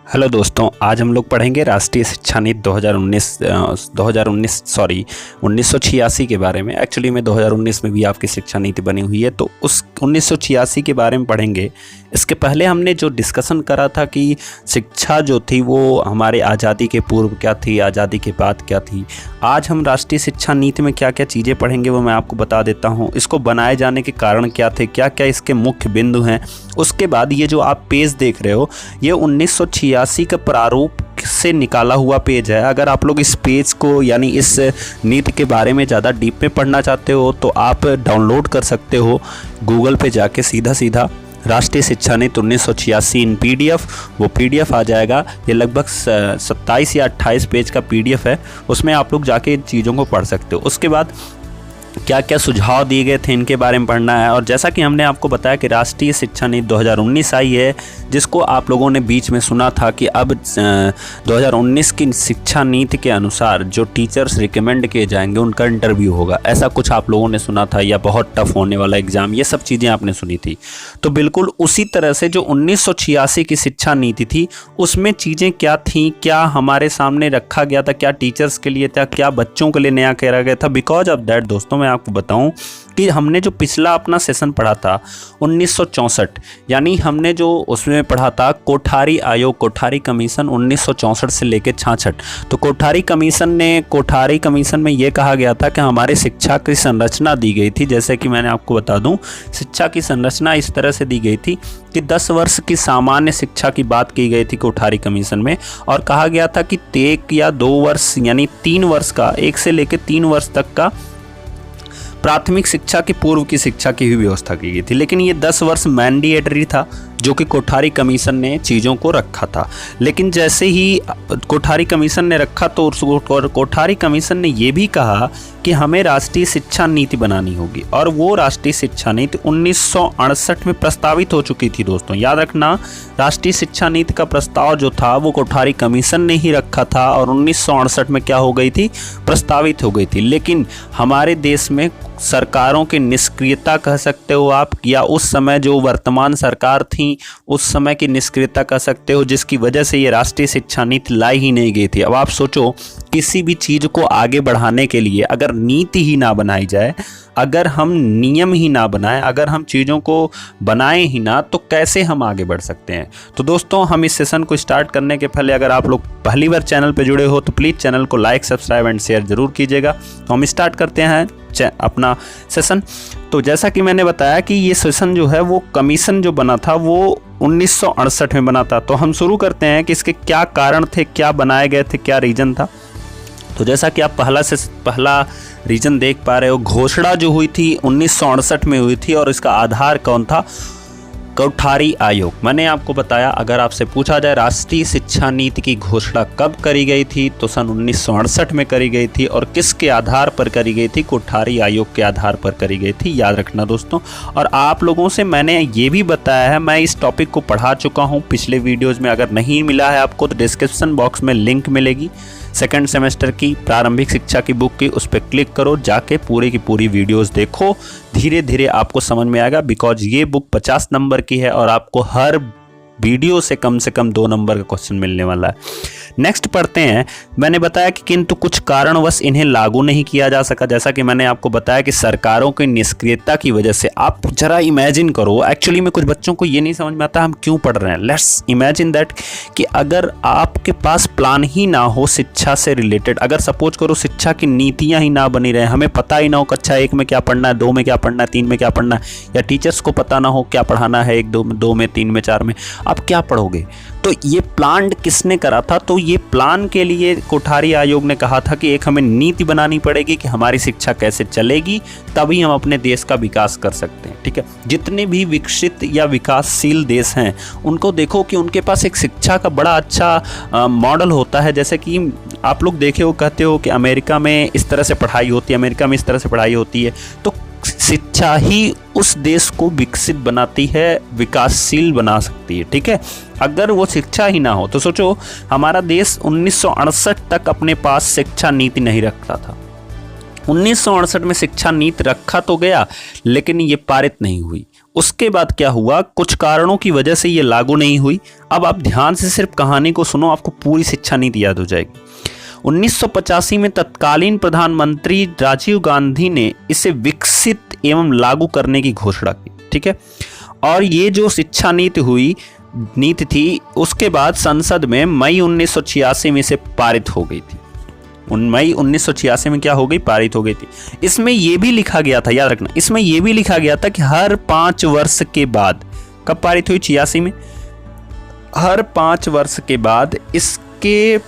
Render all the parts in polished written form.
Hello दोस्तों, आज हम लोग पढ़ेंगे राष्ट्रीय शिक्षा नीति 1986 के बारे में। एक्चुअली में 2019 में भी आपकी शिक्षा नीति बनी हुई है, तो उस 1986 के बारे में पढ़ेंगे। इसके पहले हमने जो डिस्कशन करा था कि शिक्षा जो थी वो हमारे आज़ादी के पूर्व क्या थी, आज़ादी के बाद क्या थी। आज हम राष्ट्रीय शिक्षा नीति में क्या क्या चीज़ें पढ़ेंगे वो मैं आपको बता देता हूँ। इसको बनाए जाने के कारण क्या थे, क्या क्या इसके मुख्य बिंदु हैं। उसके बाद ये जो आप पेज देख रहे हो, ये 1986 का प्रारूप से निकाला हुआ पेज है। अगर आप लोग इस पेज को यानी इस नीति के बारे में ज़्यादा डीप में पढ़ना चाहते हो तो आप डाउनलोड कर सकते हो गूगल पे जाके सीधा राष्ट्रीय शिक्षा नीति 1986 इन PDF। वो PDF आ जाएगा। ये लगभग 27 या 28 पेज का PDF है। उसमें आप लोग जाके इन चीज़ों को पढ़ सकते हो। उसके बाद क्या क्या सुझाव दिए गए थे इनके बारे में पढ़ना है। और जैसा कि हमने आपको बताया कि राष्ट्रीय शिक्षा नीति 2019 आई है, जिसको आप लोगों ने बीच में सुना था कि अब 2019 की शिक्षा नीति के अनुसार जो टीचर्स रिकमेंड किए जाएंगे उनका इंटरव्यू होगा, ऐसा कुछ आप लोगों ने सुना था, या बहुत टफ होने वाला एग्ज़ाम, ये सब चीज़ें आपने सुनी थी। तो बिल्कुल उसी तरह से जो 1986 की शिक्षा नीति थी उसमें चीज़ें क्या थीं, क्या हमारे सामने रखा गया था, क्या टीचर्स के लिए था, क्या बच्चों के लिए नया करा गया था। बिकॉज ऑफ दैट दोस्तों मैं आपको बताऊं कि हमने जो पिछला अपना सेशन पढ़ा था 1964, यानी हमने जो उसमें पढ़ा था कोठारी आयोग, कोठारी कमीशन 1964 से लेकर 66। तो कोठारी कमीशन में ये कहा गया था कि हमारे शिक्षा की संरचना दी गई थी। जैसे कि मैंने आपको बता दूं, शिक्षा की संरचना इस तरह से दी गई थी कि 10 वर्ष की सामान्य शिक्षा की बात की गई थी कोठारी कमीशन में, और कहा गया था कि 1 या 2 वर्ष यानी 3 वर्ष का, 1 से लेकर 3 वर्ष तक का प्राथमिक शिक्षा की पूर्व की शिक्षा की भी व्यवस्था की गई थी। लेकिन ये 10 वर्ष मैंडेटरी था जो कि कोठारी कमीशन ने चीज़ों को रखा था। लेकिन जैसे ही कोठारी कमीशन ने रखा तो कोठारी कमीशन ने ये भी कहा कि हमें राष्ट्रीय शिक्षा नीति बनानी होगी, और वो राष्ट्रीय शिक्षा नीति 1968 में प्रस्तावित हो चुकी थी। दोस्तों याद रखना, राष्ट्रीय शिक्षा नीति का प्रस्ताव जो था वो कोठारी कमीशन ने ही रखा था और 1968 में क्या हो गई थी, प्रस्तावित हो गई थी। लेकिन हमारे देश में सरकारों की निष्क्रियता कह सकते हो आप, या उस समय जो वर्तमान सरकार थी उस समय की निष्क्रियता कह सकते हो, जिसकी वजह से ये राष्ट्रीय शिक्षा नीति लाई ही नहीं गई थी। अब आप सोचो, किसी भी चीज़ को आगे बढ़ाने के लिए अगर नीति ही ना बनाई जाए, अगर हम नियम ही ना बनाएं, अगर हम चीज़ों को बनाएं ही ना, तो कैसे हम आगे बढ़ सकते हैं। तो दोस्तों हम इस सेशन को स्टार्ट करने के पहले अगर आप लोग पहली बार चैनल पर जुड़े हो तो प्लीज़ चैनल को लाइक, सब्सक्राइब एंड शेयर ज़रूर कीजिएगा। तो हम स्टार्ट करते हैं अपना सेशन। तो जैसा कि मैंने बताया कि ये सेशन जो है वो कमीशन जो बना था वो 1968 में बना था। तो हम शुरू करते हैं कि इसके क्या कारण थे, क्या बनाए गए थे, क्या रीज़न था। तो जैसा कि आप पहला रीजन देख पा रहे हो, घोषणा जो हुई थी 1968 में हुई थी, और इसका आधार कौन था, कोठारी आयोग। मैंने आपको बताया, अगर आपसे पूछा जाए राष्ट्रीय शिक्षा नीति की घोषणा कब करी गई थी तो सन 1968 में करी गई थी, और किसके आधार पर करी गई थी, कोठारी आयोग के आधार पर करी गई थी। याद रखना दोस्तों। और आप लोगों से मैंने ये भी बताया है, मैं इस टॉपिक को पढ़ा चुका हूँ पिछले वीडियोज़ में। अगर नहीं मिला है आपको तो डिस्क्रिप्शन बॉक्स में लिंक मिलेगी, सेकंड सेमेस्टर की प्रारंभिक शिक्षा की बुक की, उस पर क्लिक करो, जाके पूरी की पूरी वीडियोस देखो। धीरे धीरे आपको समझ में आएगा, बिकॉज ये बुक 50 नंबर की है और आपको हर वीडियो से कम 2 नंबर का क्वेश्चन मिलने वाला है। नेक्स्ट पढ़ते हैं। मैंने बताया कि किंतु कुछ कारणवश इन्हें लागू नहीं किया जा सका। जैसा कि मैंने आपको बताया कि सरकारों की निष्क्रियता की वजह से, आप जरा इमेजिन करो, एक्चुअली में कुछ बच्चों को ये नहीं समझ में आता हम क्यों पढ़ रहे हैं। लेट्स इमेजिन दैट कि अगर आपके पास प्लान ही ना हो शिक्षा से रिलेटेड, अगर सपोज करो शिक्षा की नीतियाँ ही ना बनी रहे, हमें पता ही ना हो कक्षा 1 में क्या पढ़ना है, 2 में क्या पढ़ना है, 3 में क्या पढ़ना है, या टीचर्स को पता ना हो क्या पढ़ाना है 1, 2 में, 3 में, 4 में, आप क्या पढ़ोगे। तो ये प्लान किसने करा था, तो ये प्लान के लिए कोठारी आयोग ने कहा था कि एक हमें नीति बनानी पड़ेगी कि हमारी शिक्षा कैसे चलेगी, तभी हम अपने देश का विकास कर सकते हैं। ठीक है, जितने भी विकसित या विकासशील देश हैं उनको देखो कि उनके पास एक शिक्षा का बड़ा अच्छा मॉडल होता है। जैसे कि आप लोग देखे हो, कहते हो कि अमेरिका में इस तरह से पढ़ाई होती है, अमेरिका में इस तरह से पढ़ाई होती है। तो शिक्षा ही उस देश को विकसित बनाती है, विकासशील बना सकती है। ठीक है, अगर वो शिक्षा ही ना हो तो सोचो, हमारा देश 1968 तक अपने पास शिक्षा नीति नहीं रखता था। 1968 में शिक्षा नीति रखा तो गया, लेकिन ये पारित नहीं हुई। उसके बाद क्या हुआ, कुछ कारणों की वजह से ये लागू नहीं हुई। अब आप ध्यान से सिर्फ कहानी को सुनो, आपको पूरी शिक्षा नीति याद हो जाएगी। 1985 में तत्कालीन प्रधानमंत्री राजीव गांधी ने इसे विकसित एवं लागू करने की घोषणा की, ठीक है। और ये जो शिक्षा नीति थी उसके बाद संसद में मई 1986 में से पारित हो गई थी। मई 1986 में क्या हो गई, पारित हो गई थी। इसमें यह भी लिखा गया था, याद रखना, इसमें यह भी लिखा गया था कि हर 5 वर्ष के बाद, कब पारित हुई, 86 में, हर 5 वर्ष के बाद इसके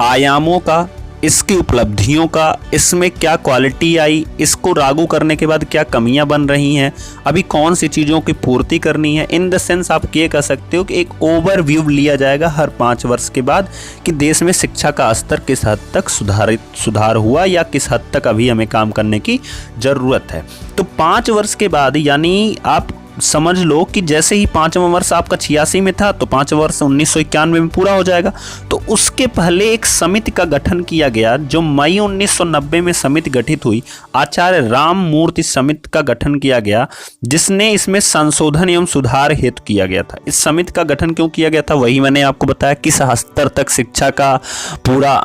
आयामों का, इसकी उपलब्धियों का, इसमें क्या क्वालिटी आई, इसको लागू करने के बाद क्या कमियां बन रही हैं, अभी कौन सी चीज़ों की पूर्ति करनी है, इन द सेंस आप ये कह सकते हो कि एक ओवरव्यू लिया जाएगा हर 5 वर्ष के बाद कि देश में शिक्षा का स्तर किस हद तक सुधार हुआ या किस हद तक अभी हमें काम करने की ज़रूरत है। तो 5 वर्ष के बाद, यानी आप समझ लो कि जैसे ही 5वां वर्ष आपका 86 में था तो 5 वर्ष 1991 में पूरा हो जाएगा। तो उसके पहले एक समिति का गठन किया गया, जो मई 1990 में समिति गठित हुई, आचार्य राममूर्ति समिति का गठन किया गया, जिसने इसमें संशोधन एवं सुधार हेतु किया गया था। इस समिति का गठन क्यों किया गया था, वही मैंने आपको बताया, किस स्तर तक शिक्षा का पूरा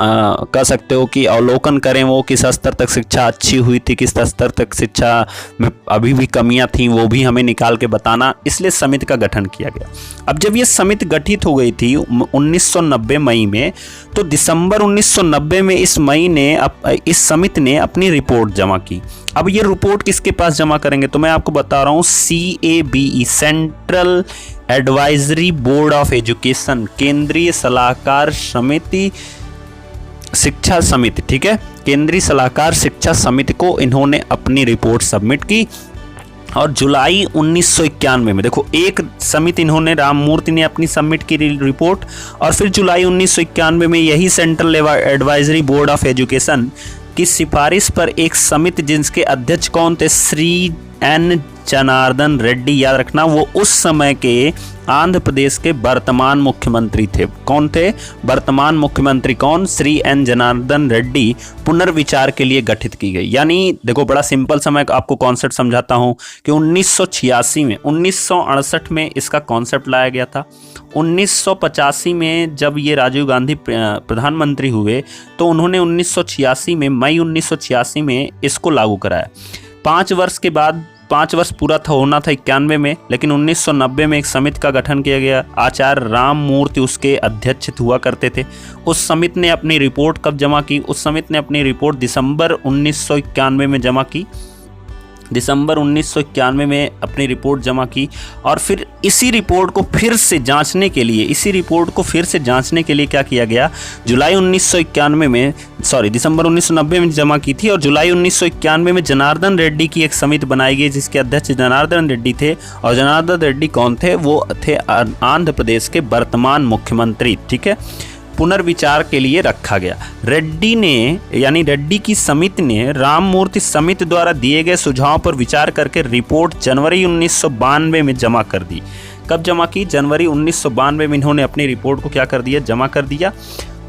कह सकते हो कि अवलोकन करें, वो किस स्तर तक शिक्षा अच्छी हुई थी, किस स्तर तक शिक्षा में अभी भी कमियां थी, वो भी हमें निकाल बताना, इसलिए समिति का गठन किया गया। अब जब ये समिति गठित हो गई थी 1990 मई में, तो दिसंबर 1990 में इस समिति ने अपनी रिपोर्ट जमा की। अब ये रिपोर्ट किसके पास जमा करेंगे, तो मैं आपको बता रहा हूं, CABE, central advisory board of education, केंद्रीय सलाहकार समिति शिक्षा समिति, ठीक है, केंद्रीय सलाहकार शिक्षा समिति को इन्होंने अपनी रिपोर्ट सबमिट की। और जुलाई 1991 में, देखो, एक समिति इन्होंने, राममूर्ति ने अपनी सबमिट की रिपोर्ट, और फिर जुलाई 1991 में यही central advisory board of education की सिफारिश पर एक समिति, जिसके अध्यक्ष कौन थे, श्री N जनार्दन रेड्डी, याद रखना, वो उस समय के आंध्र प्रदेश के वर्तमान मुख्यमंत्री थे। कौन थे वर्तमान मुख्यमंत्री, कौन, श्री N जनार्दन रेड्डी, पुनर्विचार के लिए गठित की गई। यानी देखो, बड़ा सिंपल सा मैं आपको कॉन्सेप्ट समझाता हूं कि 1986 में, 1968 में इसका कॉन्सेप्ट लाया गया था। 1985 में जब ये राजीव गांधी प्रधानमंत्री हुए तो उन्होंने 1986 में, मई 1986 में इसको लागू कराया। 5 वर्ष के बाद, 5 वर्ष पूरा होना था 91 में, लेकिन 1990 में एक समिति का गठन किया गया। आचार्य राममूर्ति उसके अध्यक्ष हुआ करते थे। उस समिति ने अपनी रिपोर्ट कब जमा की, उस समिति ने अपनी रिपोर्ट दिसंबर 1991 में जमा की, दिसंबर 1991 में अपनी रिपोर्ट जमा की। और फिर इसी रिपोर्ट को फिर से जांचने के लिए क्या किया गया, जुलाई 1991 में, दिसंबर 1990 में जमा की थी, और जुलाई 1991 में जनार्दन रेड्डी की एक समिति बनाई गई, जिसके अध्यक्ष जनार्दन रेड्डी थे। और जनार्दन रेड्डी कौन थे, वो थे आंध्र प्रदेश के वर्तमान मुख्यमंत्री, ठीक है। पुनर्विचार के लिए रखा गया। रेड्डी की समिति ने राममूर्ति समिति द्वारा दिए गए सुझावों पर विचार करके रिपोर्ट जनवरी 1992 में जमा कर दी। कब जमा की, जनवरी 1992 में इन्होंने अपनी रिपोर्ट को क्या कर दिया, जमा कर दिया।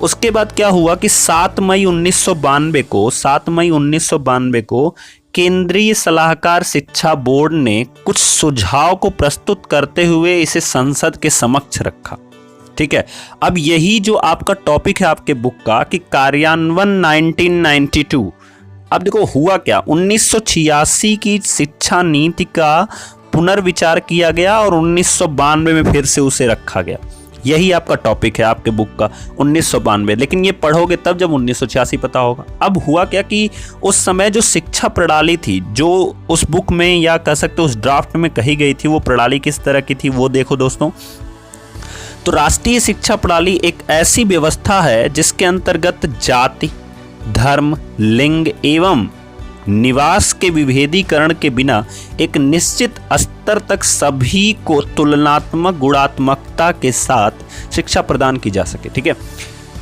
उसके बाद क्या हुआ कि 7 मई 1992 को केंद्रीय सलाहकार शिक्षा बोर्ड ने कुछ सुझाव को प्रस्तुत करते हुए इसे संसद के समक्ष रखा, ठीक है। अब यही जो आपका टॉपिक है आपके बुक का कि कार्यान्वयन 1992। अब देखो हुआ क्या, 1986 की शिक्षा नीति का पुनर्विचार किया गया और 1992 में फिर से उसे रखा गया। यही आपका टॉपिक है आपके बुक का 1992, लेकिन ये पढ़ोगे तब जब 1986 पता होगा। अब हुआ क्या कि उस समय जो शिक्षा प्रणाली थी, जो उस बुक में या कह सकते उस ड्राफ्ट में कही गई थी, वो प्रणाली किस तरह की थी वो देखो दोस्तों। तो राष्ट्रीय शिक्षा प्रणाली एक ऐसी व्यवस्था है जिसके अंतर्गत जाति, धर्म, लिंग एवं निवास के विभेदीकरण के बिना एक निश्चित स्तर तक सभी को तुलनात्मक गुणात्मकता के साथ शिक्षा प्रदान की जा सके, ठीक है।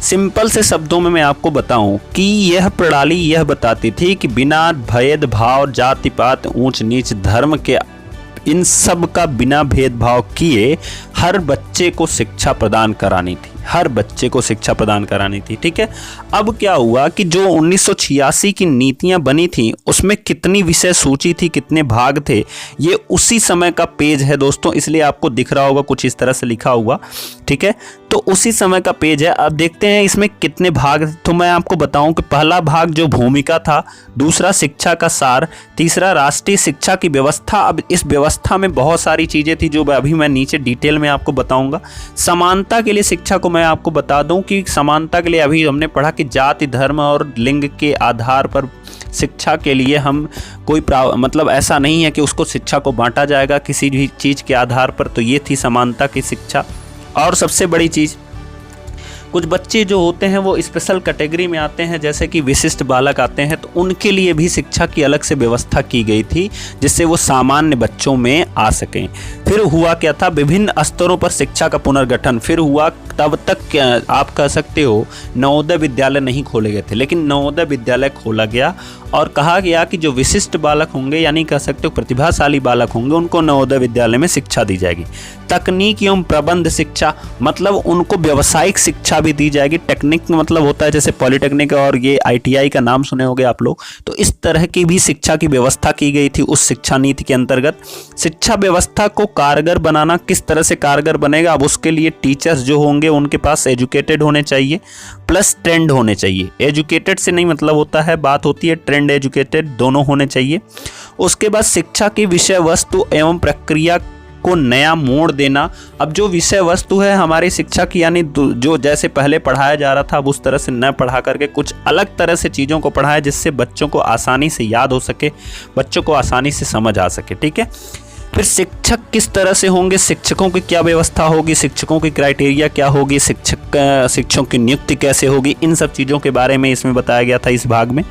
सिंपल से शब्दों में मैं आपको बताऊं कि यह प्रणाली यह बताती थी कि बिना भेदभाव, जाति पात, ऊंच नीच, धर्म के, इन सब का बिना भेदभाव किए हर बच्चे को शिक्षा प्रदान करानी थी। हर बच्चे को शिक्षा प्रदान करानी थी। ठीक है, अब क्या हुआ कि जो 1986 की नीतियां बनी थी उसमें कितनी विषय सूची थी, कितने भाग थे, ये उसी समय का पेज है दोस्तों, इसलिए आपको दिख रहा होगा कुछ इस तरह से लिखा हुआ। ठीक है, तो उसी समय का पेज है। अब देखते हैं इसमें कितने भाग। तो मैं आपको बताऊं कि पहला भाग जो भूमिका था, दूसरा शिक्षा का सार, तीसरा राष्ट्रीय शिक्षा की व्यवस्था। अब इस व्यवस्था में बहुत सारी चीज़ें थी जो अभी मैं नीचे डिटेल में आपको बताऊंगा। समानता के लिए शिक्षा को मैं आपको बता दूं कि समानता के लिए अभी हमने पढ़ा कि जाति, धर्म और लिंग के आधार पर शिक्षा के लिए हम कोई मतलब ऐसा नहीं है कि उसको शिक्षा को बांटा जाएगा किसी भी चीज़ के आधार पर। तो ये थी समानता की शिक्षा। और सबसे बड़ी चीज़, कुछ बच्चे जो होते हैं वो स्पेशल कैटेगरी में आते हैं, जैसे कि विशिष्ट बालक आते हैं, तो उनके लिए भी शिक्षा की अलग से व्यवस्था की गई थी जिससे वो सामान्य बच्चों में आ सकें। फिर हुआ क्या था, विभिन्न स्तरों पर शिक्षा का पुनर्गठन फिर हुआ। तब तक आप कह सकते हो नवोदय विद्यालय नहीं खोले गए थे, लेकिन नवोदय विद्यालय खोला गया और कहा गया कि जो विशिष्ट बालक होंगे, यानी कह सकते हो प्रतिभाशाली बालक होंगे, उनको नवोदय विद्यालय में शिक्षा दी जाएगी। तकनीक एवं प्रबंध शिक्षा, मतलब उनको व्यावसायिक शिक्षा भी दी जाएगी। टेक्निक मतलब होता है जैसे पॉलिटेक्निक और ये ITI का नाम सुने होंगे आप लोग। तो इस तरह की भी शिक्षा की व्यवस्था की गई थी उस शिक्षा नीति के अंतर्गत। शिक्षा व्यवस्था को कारगर बनाना, किस तरह से कारगर बनेगा, अब उसके लिए टीचर्स जो होंगे उनके पास एजुकेटेड होने चाहिए प्लस ट्रेंड होने चाहिए। एजुकेटेड से नहीं मतलब होता है, बात होती है ट्रेंड एजुकेटेड, दोनों होने चाहिए। उसके बाद शिक्षा की विषय वस्तु एवं प्रक्रिया को नया मोड़ देना। अब जो विषय वस्तु है हमारी शिक्षा की, यानी जो जैसे पहले पढ़ाया जा रहा था, अब उस तरह से न पढ़ा करके कुछ अलग तरह से चीज़ों को पढ़ाया जिससे बच्चों को आसानी से याद हो सके, बच्चों को आसानी से समझ आ सके। ठीक है, फिर शिक्षक किस तरह से होंगे, शिक्षकों की क्या व्यवस्था होगी, शिक्षकों की क्राइटेरिया क्या होगी, शिक्षकों की नियुक्ति कैसे होगी, इन सब चीज़ों के बारे में इसमें बताया गया था इस भाग में।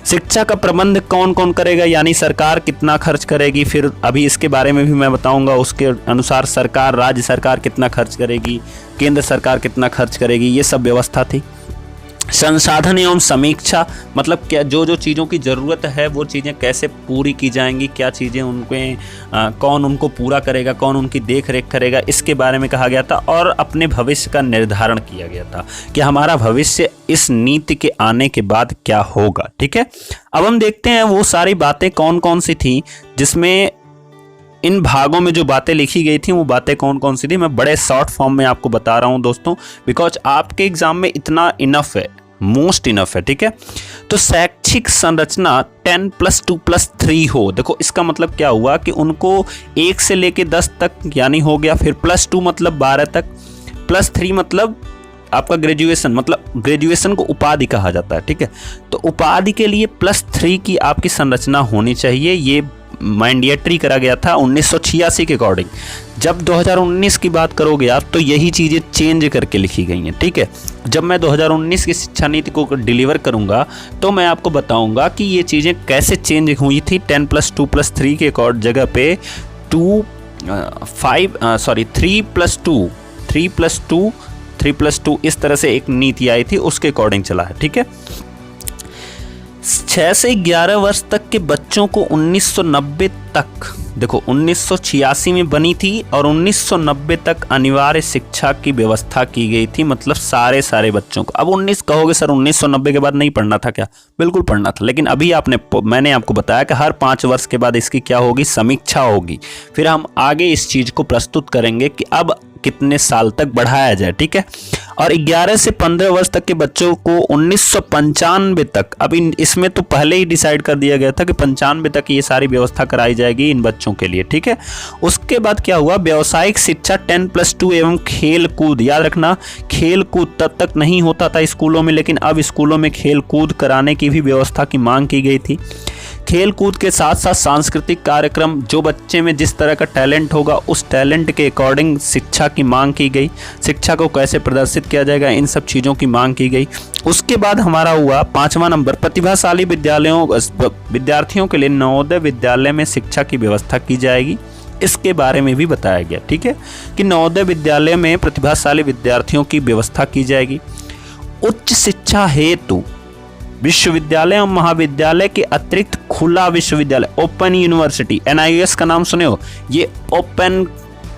शिक्षा का प्रबंध कौन कौन करेगा, यानी सरकार कितना खर्च करेगी, फिर अभी इसके बारे में भी मैं बताऊंगा। उसके अनुसार सरकार, राज्य सरकार कितना खर्च करेगी, केंद्र सरकार कितना खर्च करेगी, ये सब व्यवस्था थी। संसाधन एवं समीक्षा, मतलब क्या जो जो चीज़ों की ज़रूरत है वो चीज़ें कैसे पूरी की जाएंगी, क्या चीज़ें उनके कौन उनको पूरा करेगा, कौन उनकी देख रेख करेगा, इसके बारे में कहा गया था। और अपने भविष्य का निर्धारण किया गया था कि हमारा भविष्य इस नीति के आने के बाद क्या होगा। ठीक है, अब हम देखते हैं वो सारी बातें कौन कौन सी थी, जिसमें इन भागों में जो बातें लिखी गई थी वो बातें कौन कौन सी थी। मैं बड़े शॉर्ट फॉर्म में आपको बता रहा हूं दोस्तों, बिकॉज आपके एग्जाम में इतना इनफ है, मोस्ट इनफ है। ठीक है, तो शैक्षिक संरचना 10+2+3 हो। देखो इसका मतलब क्या हुआ कि उनको 1 से लेके 10 तक यानी हो गया, फिर +2 मतलब 12 तक, +3 मतलब आपका ग्रेजुएशन, मतलब ग्रेजुएशन को उपाधि कहा जाता है। ठीक है, तो उपाधि के लिए +3 की आपकी संरचना होनी चाहिए। ये मैंडेटरी करा गया था 1986 के अकॉर्डिंग। जब 2019 की बात करोगे आप तो यही चीज़ें चेंज करके लिखी गई हैं। ठीक है, जब मैं 2019 की शिक्षा नीति को डिलीवर करूंगा तो मैं आपको बताऊंगा कि ये चीज़ें कैसे चेंज हुई थी। 10+2+3 के अकॉर्ड जगह पे 3+2 इस तरह से एक नीति आई थी, उसके अकॉर्डिंग चला है। ठीक है, 6 से 11 वर्ष तक के बच्चों को 1990 तक, देखो 1986 में बनी थी और 1990 तक अनिवार्य शिक्षा की व्यवस्था की गई थी, मतलब सारे बच्चों को। अब 19 कहोगे सर 1990 के बाद नहीं पढ़ना था क्या? बिल्कुल पढ़ना था, लेकिन अभी मैंने आपको बताया कि हर 5 वर्ष के बाद इसकी क्या होगी, समीक्षा होगी। फिर हम आगे इस चीज़ को प्रस्तुत करेंगे कि अब कितने साल तक बढ़ाया जाए। ठीक है, और 11 से 15 वर्ष तक के बच्चों को 1995 तक, अब इसमें तो पहले ही डिसाइड कर दिया गया था कि 95 तक ये सारी व्यवस्था कराई जाएगी इन बच्चों के लिए। ठीक है, उसके बाद क्या हुआ, व्यावसायिक शिक्षा 10+2 एवं खेल कूद। याद रखना, खेल कूद तब तक नहीं होता था स्कूलों में, लेकिन अब स्कूलों में खेल कूद कराने की भी व्यवस्था की मांग की गई थी। खेल कूद के साथ साथ सांस्कृतिक कार्यक्रम, जो बच्चे में जिस तरह का टैलेंट होगा उस टैलेंट के अकॉर्डिंग शिक्षा की मांग की गई। शिक्षा को कैसे प्रदर्शित किया जाएगा, इन सब चीज़ों की मांग की गई। उसके बाद हमारा हुआ 5वां नंबर, प्रतिभाशाली विद्यार्थियों के लिए नवोदय विद्यालय में शिक्षा की व्यवस्था की जाएगी। इसके बारे में भी बताया गया। ठीक है, कि नवोदय विद्यालय में प्रतिभाशाली विद्यार्थियों की व्यवस्था की जाएगी। उच्च शिक्षा हेतु विश्वविद्यालय और महाविद्यालय के अतिरिक्त खुला विश्वविद्यालय, ओपन यूनिवर्सिटी, NIUS का नाम सुने हो, ये ओपन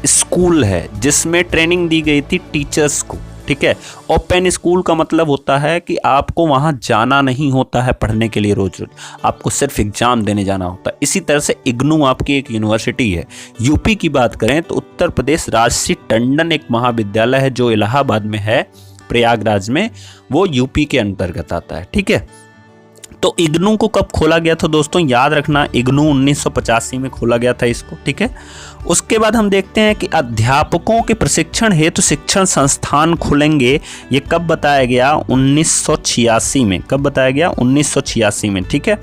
स्कूल है जिसमें ट्रेनिंग दी गई थी टीचर्स को। ठीक है। ओपन स्कूल का मतलब होता है कि आपको वहाँ जाना नहीं होता है पढ़ने के लिए रोज रोज, आपको सिर्फ एग्जाम देने जाना होता है। इसी तरह से इग्नू आपकी एक यूनिवर्सिटी है। यूपी की बात करें तो उत्तर प्रदेश राजश्री टंडन एक महाविद्यालय है जो इलाहाबाद में है, प्रयागराज में, वो यूपी के अंतर्गत आता है, ठीक है। तो इग्नू को कब खोला गया था दोस्तों, याद रखना, इग्नू 1985 में खोला गया था इसको, ठीक है। उसके बाद हम देखते हैं कि अध्यापकों के प्रशिक्षण हेतु शिक्षण संस्थान खुलेंगे। ये कब बताया गया, 1986 में। कब बताया गया, 1986 में, ठीक है।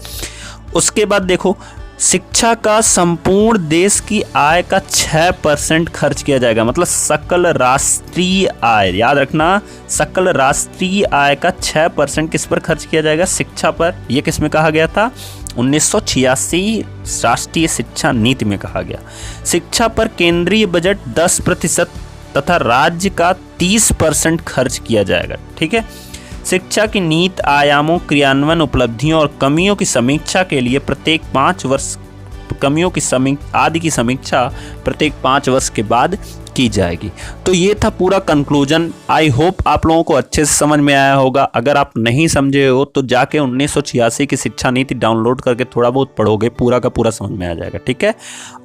उसके बाद देखो, शिक्षा का संपूर्ण देश की आय का 6% खर्च किया जाएगा, मतलब सकल राष्ट्रीय आय, याद रखना, सकल राष्ट्रीय आय का 6% किस पर खर्च किया जाएगा, शिक्षा पर। यह किस में कहा गया था, 1986 राष्ट्रीय शिक्षा नीति में कहा गया। शिक्षा पर केंद्रीय बजट 10% तथा राज्य का 30% खर्च किया जाएगा, ठीक है। शिक्षा की नीति, आयामों, क्रियान्वयन, उपलब्धियों और कमियों की समीक्षा के लिए प्रत्येक 5 वर्ष कमियों की आदि की समीक्षा प्रत्येक 5 वर्ष के बाद की जाएगी। तो ये था पूरा कंक्लूजन। आई होप आप लोगों को अच्छे से समझ में आया होगा। अगर आप नहीं समझे हो तो जाके 1986 की शिक्षा नीति डाउनलोड करके थोड़ा बहुत पढ़ोगे, पूरा का पूरा समझ में आ जाएगा, ठीक है।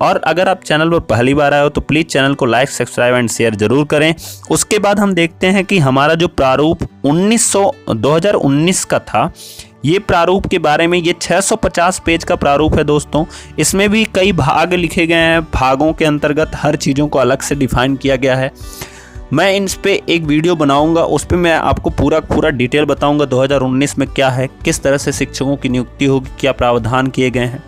और अगर आप चैनल पर पहली बार आए हो तो प्लीज़ चैनल को लाइक, सब्सक्राइब एंड शेयर जरूर करें। उसके बाद हम देखते हैं कि हमारा जो प्रारूप 2019 का था, ये प्रारूप के बारे में, ये 650 पेज का प्रारूप है दोस्तों। इसमें भी कई भाग लिखे गए हैं, भागों के अंतर्गत हर चीज़ों को अलग से डिफाइन किया गया है। मैं इन पे एक वीडियो बनाऊंगा, उस पर मैं आपको पूरा डिटेल बताऊंगा 2019 में क्या है, किस तरह से शिक्षकों की नियुक्ति होगी, क्या प्रावधान किए गए हैं,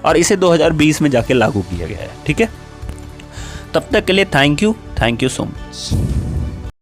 और इसे 2020 में जाके लागू किया गया है, ठीक है। तब तक के लिए थैंक यू सो मच।